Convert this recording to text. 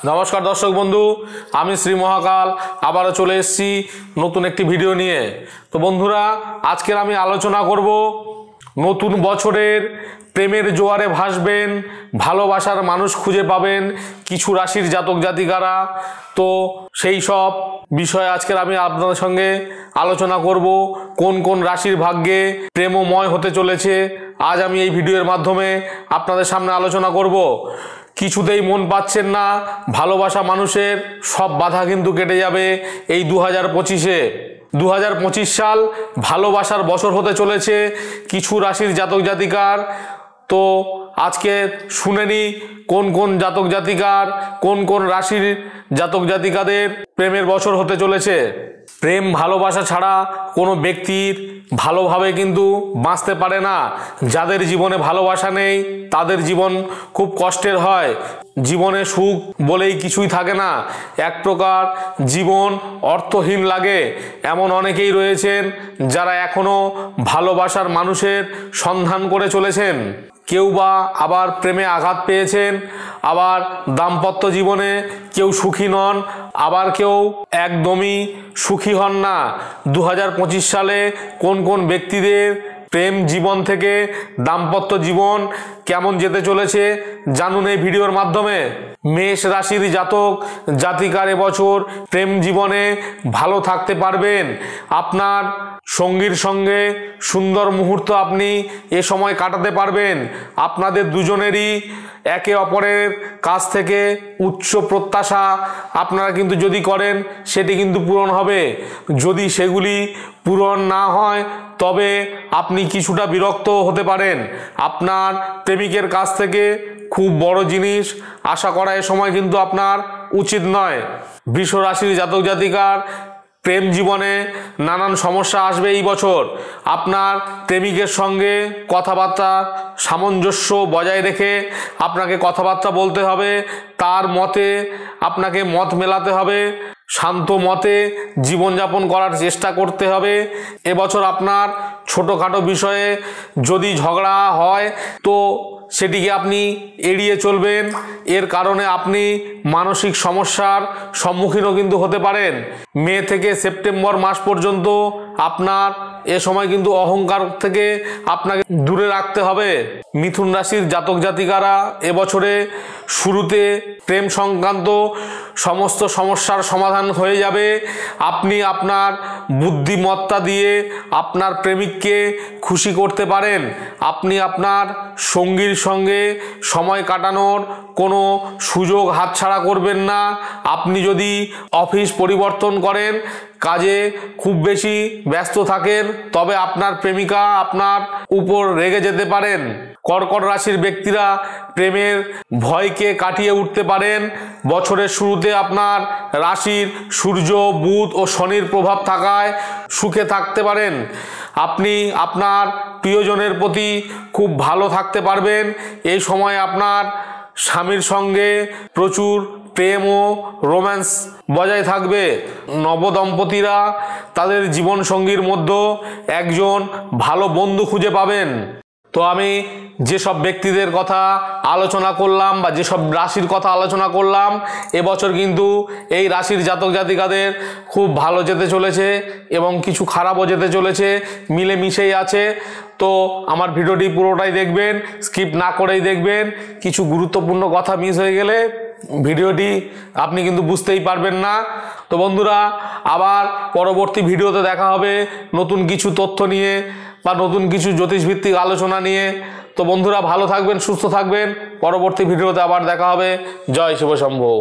নমস্কার দর্শক বন্ধু, আমি শ্রী মহাকাল আবারও চলে এসেছি নতুন একটি ভিডিও নিয়ে। তো বন্ধুরা, আজকের আমি আলোচনা করব নতুন বছরের প্রেমের জোয়ারে ভাসবেন, ভালোবাসার মানুষ খুঁজে পাবেন কিছু রাশির জাতক জাতিকারা। তো সেই সব বিষয়ে আজকের আমি আপনাদের সঙ্গে আলোচনা করব। কোন কোন রাশির ভাগ্যে প্রেমময় হতে চলেছে আজ আমি এই ভিডিওর মাধ্যমে আপনাদের সামনে আলোচনা করব। কিছুতেই মন পাচ্ছেন না ভালোবাসা মানুষের, সব বাধা কিন্তু কেটে যাবে এই 2025-এ। 2025 সাল ভালোবাসার বছর হতে চলেছে কিছু রাশির জাতক জাতিকার। তো আজকে শুনে নি কোন কোন জাতক জাতিকার, কোন কোন রাশির জাতক জাতিকাদের প্রেমের বছর হতে চলেছে। প্রেম ভালোবাসা ছাড়া কোনো ব্যক্তির ভালোভাবে কিন্তু বাঁচতে পারে না। যাদের জীবনে ভালোবাসা নেই তাদের জীবন খুব কষ্টের হয়। জীবনে সুখ বলেই কিছুই থাকে না, এক প্রকার জীবন অর্থহীন লাগে। এমন অনেকেই রয়েছেন যারা এখনো ভালোবাসার মানুষের সন্ধান করে চলেছেন। কেউ বা আবার প্রেমে আঘাত পেয়েছেন, আবার দাম্পত্য জীবনে কেউ সুখী নন, আবার কেউ একদমই সুখী হন না। 2025 সালে কোন কোন ব্যক্তিদের প্রেম জীবন থেকে দাম্পত্য জীবন কেমন যেতে চলেছে জানুন এই ভিডিওর মাধ্যমে। মেষ রাশির জাতক জাতিকার এবছর প্রেম জীবনে ভালো থাকতে পারবেন। আপনার সঙ্গীর সঙ্গে সুন্দর মুহূর্ত আপনি এ সময় কাটাতে পারবেন। আপনাদের দুজনেরই একে অপরের কাছ থেকে উচ্চ প্রত্যাশা আপনারা কিন্তু যদি করেন সেটি কিন্তু পূরণ হবে। যদি সেগুলি পূরণ না হয় তবে আপনি কিছুটা বিরক্ত হতে পারেন। আপনার প্রেমিকের কাছ থেকে খুব বড় জিনিস আশা করা এ সময় কিন্তু আপনার উচিত নয়। বৃষ রাশির জাতক জাতিকার প্রেম জীবনে নানান সমস্যা আসবে এই বছর। আপনার প্রেমিকের সঙ্গে কথাবার্তা সামঞ্জস্য বজায় রেখে আপনাকে কথাবার্তা বলতে হবে, তার মতে আপনাকে মত মেলাতে হবে, শান্ত মতে জীবনযাপন করার চেষ্টা করতে হবে। এবছর আপনার ছোটোখাটো বিষয়ে যদি ঝগড়া হয় তো সেটিকে আপনি এড়িয়ে চলবেন। এর কারণে আপনি মানসিক সমস্যার সম্মুখীনও কিন্তু হতে পারেন। মে থেকে সেপ্টেম্বর মাস পর্যন্ত আপনার এ সময় কিন্তু অহংকার থেকে আপনাকে দূরে রাখতে হবে। মিথুন রাশির জাতক জাতিকারা এবছরে শুরুতে প্রেম সংক্রান্ত সমস্ত সমস্যার সমাধান হয়ে যাবে। আপনি আপনার বুদ্ধিমত্তা দিয়ে আপনার প্রেমিককে খুশি করতে পারেন। আপনি আপনার সঙ্গীর সঙ্গে সময় কাটানোর কোনো সুযোগ হাতছাড়া করবেন না। আপনি যদি অফিস পরিবর্তন করেন, কাজে খুব বেশি ব্যস্ত থাকেন, তবে আপনার প্রেমিকা আপনার উপর রেগে যেতে পারেন। কর্কট রাশির ব্যক্তিরা প্রেমের ভয়কে কাটিয়ে উঠতে পারেন। বছরের শুরুতে আপনার রাশির সূর্য, বুধ ও শনির প্রভাব থাকায় সুখে থাকতে পারেন। আপনি আপনার প্রিয়জনের প্রতি খুব ভালো থাকতে পারবেন। এই সময় আপনার স্বামীর সঙ্গে প্রচুর প্রেম ও রোম্যান্স বজায় থাকবে। নবদম্পতিরা তাদের জীবনসঙ্গীর মধ্যে একজন ভালো বন্ধু খুঁজে পাবেন। তো আমি যেসব ব্যক্তিদের কথা আলোচনা করলাম বা যেসব রাশির কথা আলোচনা করলাম, এবছর কিন্তু এই রাশির জাতক জাতিকাদের খুব ভালো যেতে চলেছে এবং কিছু খারাপও যেতে চলেছে, মিলেমিশেই আছে। তো আমার ভিডিওটি পুরোটাই দেখবেন, স্কিপ না করেই দেখবেন। কিছু গুরুত্বপূর্ণ কথা মিস হয়ে গেলে ভিডিওটি আপনি কিন্তু বুঝতেই পারবেন না। তো বন্ধুরা, আবার পরবর্তী ভিডিওতে দেখা হবে নতুন কিছু তথ্য নিয়ে বা নতুন কিছু জ্যোতিষভিত্তিক আলোচনা নিয়ে। তো বন্ধুরা, ভালো থাকবেন, সুস্থ থাকবেন। পরবর্তী ভিডিওতে আবার দেখা হবে। জয় শিব শম্ভু।